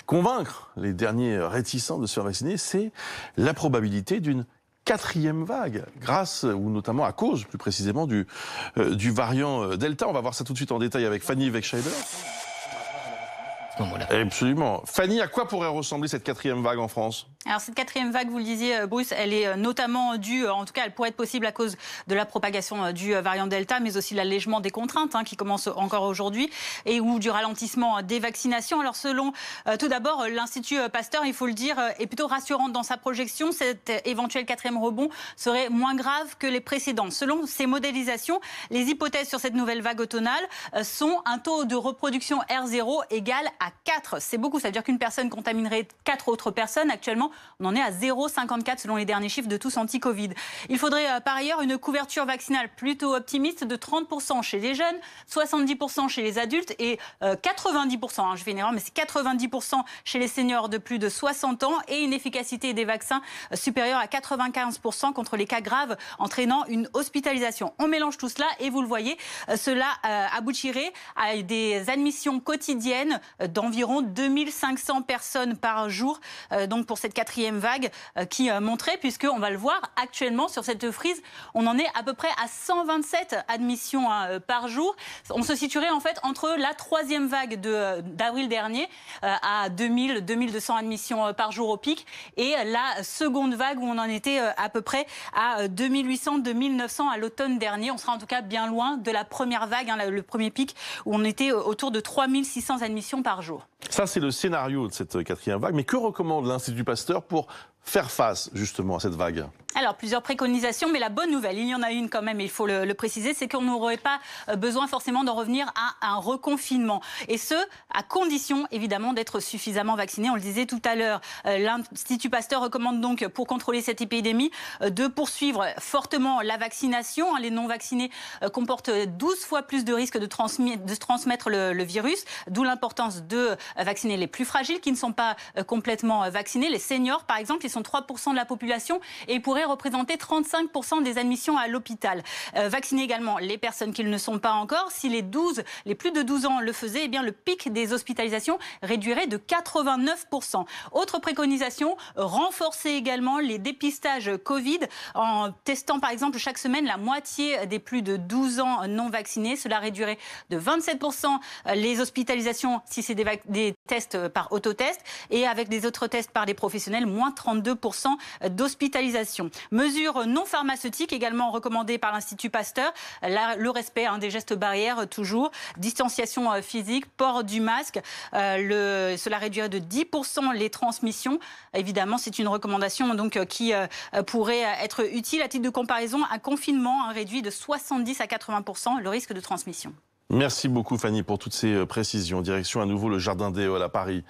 convaincre les derniers réticents de se faire vacciner, c'est la probabilité d'une quatrième vague, grâce ou notamment à cause, plus précisément, du variant Delta. On va voir ça tout de suite en détail avec Fanny Wegscheider. Absolument. Fanny, à quoi pourrait ressembler cette quatrième vague en France ? Alors cette quatrième vague, vous le disiez Bruce, elle est notamment due, en tout cas elle pourrait être possible à cause de la propagation du variant Delta, mais aussi l'allègement des contraintes qui commence encore aujourd'hui et ou du ralentissement des vaccinations. Alors selon tout d'abord l'Institut Pasteur, il faut le dire, est plutôt rassurante dans sa projection. Cet éventuel quatrième rebond serait moins grave que les précédents. Selon ces modélisations, les hypothèses sur cette nouvelle vague automnale sont un taux de reproduction R0 égal à 4. C'est beaucoup, ça veut dire qu'une personne contaminerait 4 autres personnes. Actuellement, on en est à 0,54 selon les derniers chiffres de tous anti-Covid. Il faudrait par ailleurs une couverture vaccinale plutôt optimiste de 30% chez les jeunes, 70% chez les adultes et 90%, je fais une erreur, mais c'est 90% chez les seniors de plus de 60 ans et une efficacité des vaccins supérieure à 95% contre les cas graves entraînant une hospitalisation. On mélange tout cela et vous le voyez, cela aboutirait à des admissions quotidiennes d'environ 2500 personnes par jour, donc pour cette quatrième vague qui montrait, puisqu'on va le voir actuellement sur cette frise, on en est à peu près à 127 admissions par jour. On se situerait en fait entre la troisième vague d'avril dernier à 2200 admissions par jour au pic et la seconde vague où on en était à peu près à 2800-2900 à l'automne dernier. On sera en tout cas bien loin de la première vague, le premier pic où on était autour de 3600 admissions par jour. Ça, c'est le scénario de cette quatrième vague. Mais que recommande l'Institut Pasteur pour faire face justement à cette vague ? Alors, plusieurs préconisations, mais la bonne nouvelle, il y en a une quand même, il faut le préciser, c'est qu'on n'aurait pas besoin forcément d'en revenir à un reconfinement. Et ce, à condition, évidemment, d'être suffisamment vacciné. On le disait tout à l'heure, l'Institut Pasteur recommande donc, pour contrôler cette épidémie, de poursuivre fortement la vaccination. Les non-vaccinés comportent 12 fois plus de risques de transmettre le virus, d'où l'importance de vacciner les plus fragiles, qui ne sont pas complètement vaccinés. Les seniors, par exemple, ils sont 3% de la population et pourraient représenter 35% des admissions à l'hôpital. Vacciner également les personnes qui ne le sont pas encore. Si les plus de 12 ans le faisaient, eh bien le pic des hospitalisations réduirait de 89%. Autre préconisation, renforcer également les dépistages Covid en testant par exemple chaque semaine la moitié des plus de 12 ans non vaccinés. Cela réduirait de 27% les hospitalisations si c'est des tests par autotest et avec des autres tests par des professionnels, moins 32% d'hospitalisation. Mesures non pharmaceutiques également recommandées par l'Institut Pasteur. Le respect des gestes barrières toujours, distanciation physique, port du masque. Cela réduirait de 10% les transmissions. Évidemment, c'est une recommandation donc qui pourrait être utile. À titre de comparaison, un confinement réduit de 70 à 80% le risque de transmission. Merci beaucoup Fanny pour toutes ces précisions. Direction à nouveau le Jardin des Halles à Paris.